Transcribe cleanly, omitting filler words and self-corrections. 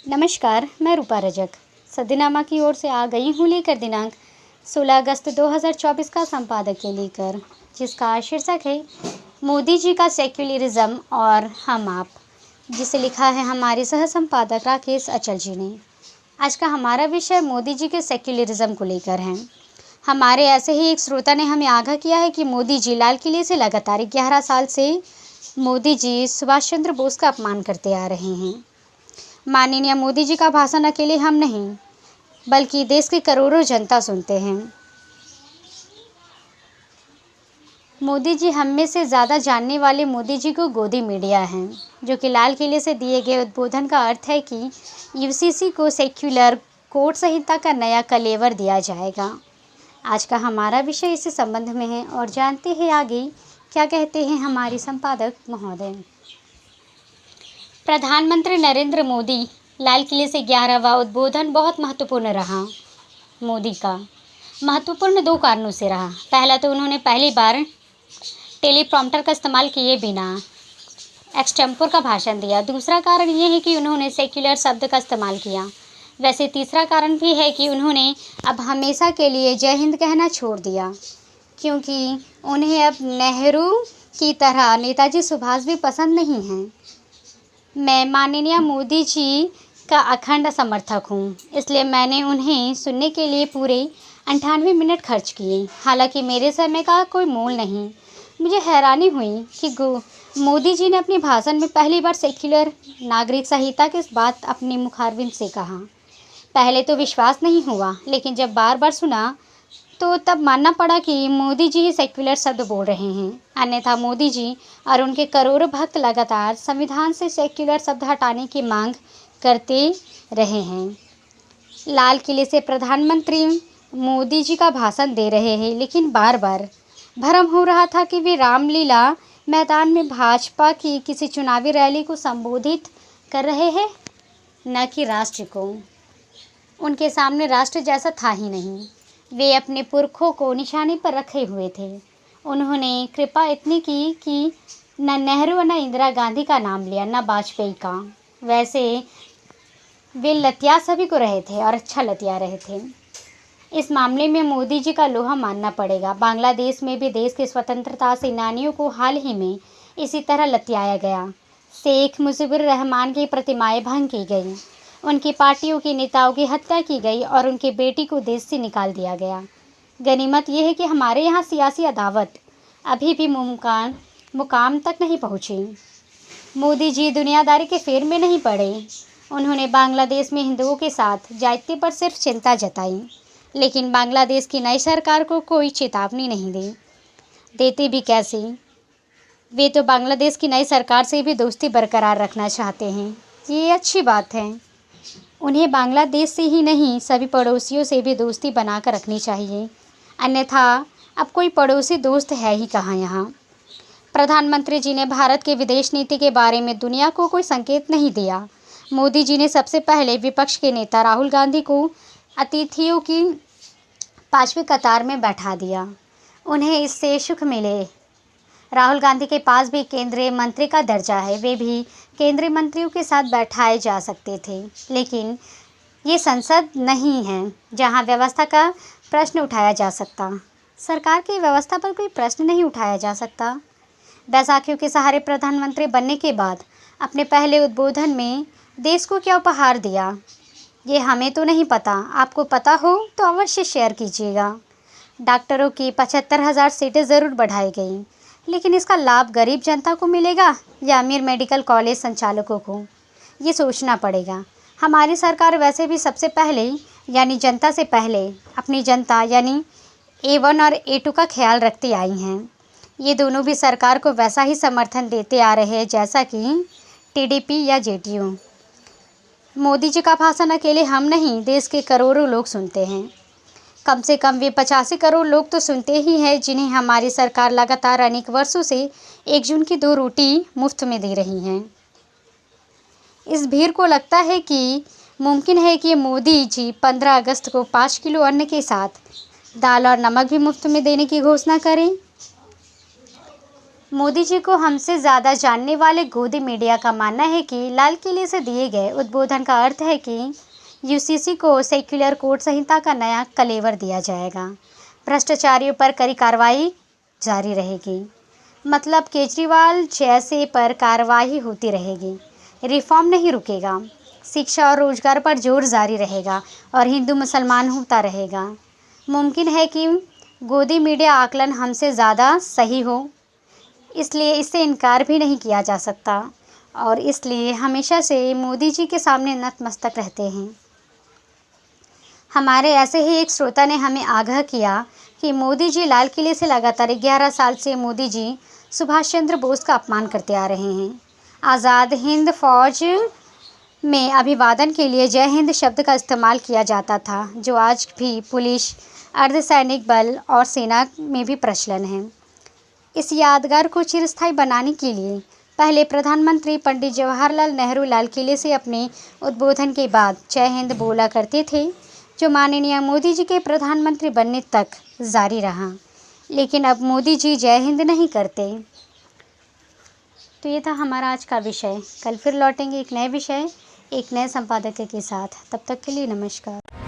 नमस्कार, मैं रूपा रजक सदनामा की ओर से आ गई हूँ लेकर दिनांक 16 अगस्त 2024 का संपादकीय लेकर, जिसका शीर्षक है मोदी जी का सेक्युलरिज्म और हम आप, जिसे लिखा है हमारे सह संपादक राकेश अचल जी ने। आज का हमारा विषय मोदी जी के सेक्युलरिज्म को लेकर है। हमारे ऐसे ही एक श्रोता ने हमें आगाह किया है कि मोदी जी लाल किले से लगातार 11 साल से मोदी जी सुभाष चंद्र बोस का अपमान करते आ रहे हैं। माननीय मोदी जी का भाषण अकेले हम नहीं, बल्कि देश की करोड़ों जनता सुनते हैं। मोदी जी हम में से ज़्यादा जानने वाले मोदी जी को गोदी मीडिया हैं, जो कि लाल किले से दिए गए उद्बोधन का अर्थ है कि यूसीसी को सेक्युलर कोर्ट संहिता का नया कलेवर दिया जाएगा। आज का हमारा विषय इसी संबंध में है और जानते हैं आगे क्या कहते हैं हमारी संपादक महोदय। प्रधानमंत्री नरेंद्र मोदी लाल किले से 11वां उद्बोधन बहुत महत्वपूर्ण रहा। मोदी का महत्वपूर्ण 2 कारणों से रहा। पहला तो उन्होंने पहली बार टेलीप्रॉम्प्टर का इस्तेमाल किए बिना एक्सटेम्पोर का भाषण दिया। दूसरा कारण ये है कि उन्होंने सेक्युलर शब्द का इस्तेमाल किया। वैसे तीसरा कारण भी है कि उन्होंने अब हमेशा के लिए जय हिंद कहना छोड़ दिया, क्योंकि उन्हें अब नेहरू की तरह नेताजी सुभाष भी पसंद नहीं हैं। मैं माननीय मोदी जी का अखंड समर्थक हूँ, इसलिए मैंने उन्हें सुनने के लिए पूरे 98 मिनट खर्च किए। हालांकि मेरे समय का कोई मोल नहीं। मुझे हैरानी हुई कि मोदी जी ने अपने भाषण में पहली बार सेक्युलर नागरिक संहिता की बात अपने मुखारबिन से कहा। पहले तो विश्वास नहीं हुआ, लेकिन जब बार बार सुना तो तब मानना पड़ा कि मोदी जी ही सेक्युलर शब्द बोल रहे हैं। अन्यथा मोदी जी और उनके करोड़ों भक्त लगातार संविधान से सेक्युलर शब्द हटाने की मांग करते रहे हैं। लाल किले से प्रधानमंत्री मोदी जी का भाषण दे रहे हैं, लेकिन बार बार भ्रम हो रहा था कि वे रामलीला मैदान में भाजपा की किसी चुनावी रैली को संबोधित कर रहे हैं, न कि राष्ट्र को। उनके सामने राष्ट्र जैसा था ही नहीं। वे अपने पुरखों को निशाने पर रखे हुए थे। उन्होंने कृपा इतनी की कि न नेहरू न इंदिरा गांधी का नाम लिया, न वाजपेयी का। वैसे वे लतिया सभी को रहे थे और अच्छा लतिया रहे थे। इस मामले में मोदी जी का लोहा मानना पड़ेगा। बांग्लादेश में भी देश के स्वतंत्रता सेनानियों को हाल ही में इसी तरह लतियाया गया। शेख मुजीबुर रहमान की प्रतिमाएं भंग की गई, उनकी पार्टियों के नेताओं की हत्या की गई और उनकी बेटी को देश से निकाल दिया गया। गनीमत यह है कि हमारे यहाँ सियासी अदावत अभी भी मुकाम तक नहीं पहुँची। मोदी जी दुनियादारी के फेर में नहीं पड़े। उन्होंने बांग्लादेश में हिंदुओं के साथ जाति पर सिर्फ चिंता जताई, लेकिन बांग्लादेश की नई सरकार को कोई चेतावनी नहीं दी। देते भी कैसे? वे तो बांग्लादेश की नई सरकार से भी दोस्ती बरकरार रखना चाहते हैं। ये अच्छी बात है। उन्हें बांग्लादेश से ही नहीं, सभी पड़ोसियों से भी दोस्ती बनाकर रखनी चाहिए, अन्यथा अब कोई पड़ोसी दोस्त है ही कहाँ यहाँ। प्रधानमंत्री जी ने भारत के विदेश नीति के बारे में दुनिया को कोई संकेत नहीं दिया। मोदी जी ने सबसे पहले विपक्ष के नेता राहुल गांधी को अतिथियों की 5वीं कतार में बैठा दिया। उन्हें इससे सुख मिले। राहुल गांधी के पास भी केंद्रीय मंत्री का दर्जा है, वे भी केंद्रीय मंत्रियों के साथ बैठाए जा सकते थे, लेकिन ये संसद नहीं है जहां व्यवस्था का प्रश्न उठाया जा सकता। सरकार की व्यवस्था पर कोई प्रश्न नहीं उठाया जा सकता। बैसाखियों के सहारे प्रधानमंत्री बनने के बाद अपने पहले उद्बोधन में देश को क्या उपहार दिया, ये हमें तो नहीं पता। आपको पता हो तो अवश्य शेयर कीजिएगा। डॉक्टरों की 75,000 सीटें ज़रूर बढ़ाई गई, लेकिन इसका लाभ गरीब जनता को मिलेगा या अमीर मेडिकल कॉलेज संचालकों को, ये सोचना पड़ेगा। हमारी सरकार वैसे भी सबसे पहले यानी जनता से पहले अपनी जनता यानी A1 और A2 का ख्याल रखती आई हैं। ये दोनों भी सरकार को वैसा ही समर्थन देते आ रहे हैं जैसा कि TDP या JDU। मोदी जी का भाषण अकेले हम नहीं, देश के करोड़ों लोग सुनते हैं। कम से कम वे 85 करोड़ लोग तो सुनते ही हैं, जिन्हें हमारी सरकार लगातार अनेक वर्षों से 1 जून की 2 रोटी मुफ्त में दे रही हैं। इस भीड़ को लगता है कि मुमकिन है कि मोदी जी 15 अगस्त को 5 किलो अन्न के साथ दाल और नमक भी मुफ्त में देने की घोषणा करें। मोदी जी को हमसे ज़्यादा जानने वाले गोदी मीडिया का मानना है कि लाल किले से दिए गए उद्बोधन का अर्थ है कि यूसीसी को सेक्युलर कोर्ट संहिता का नया कलेवर दिया जाएगा। भ्रष्टाचारियों पर कड़ी कार्रवाई जारी रहेगी। मतलब केजरीवाल जैसे पर कार्रवाई होती रहेगी। रिफॉर्म नहीं रुकेगा। शिक्षा और रोजगार पर जोर जारी रहेगा और हिंदू मुसलमान होता रहेगा। मुमकिन है कि गोदी मीडिया आकलन हमसे ज़्यादा सही हो, इसलिए इससे इनकार भी नहीं किया जा सकता और इसलिए हमेशा से मोदी जी के सामने नतमस्तक रहते हैं। हमारे ऐसे ही एक श्रोता ने हमें आगाह किया कि मोदी जी लाल किले से लगातार 11 साल से मोदी जी सुभाष चंद्र बोस का अपमान करते आ रहे हैं। आज़ाद हिंद फौज में अभिवादन के लिए जय हिंद शब्द का इस्तेमाल किया जाता था, जो आज भी पुलिस, अर्धसैनिक बल और सेना में भी प्रचलन है। इस यादगार को चिरस्थायी बनाने के लिए पहले प्रधानमंत्री पंडित जवाहरलाल नेहरू लाल किले से अपने उद्बोधन के बाद जय हिंद बोला करते थे, जो माननीय मोदी जी के प्रधानमंत्री बनने तक जारी रहा। लेकिन अब मोदी जी जय हिंद नहीं करते। तो ये था हमारा आज का विषय। कल फिर लौटेंगे एक नए विषय, एक नए संपादक के साथ। तब तक के लिए नमस्कार।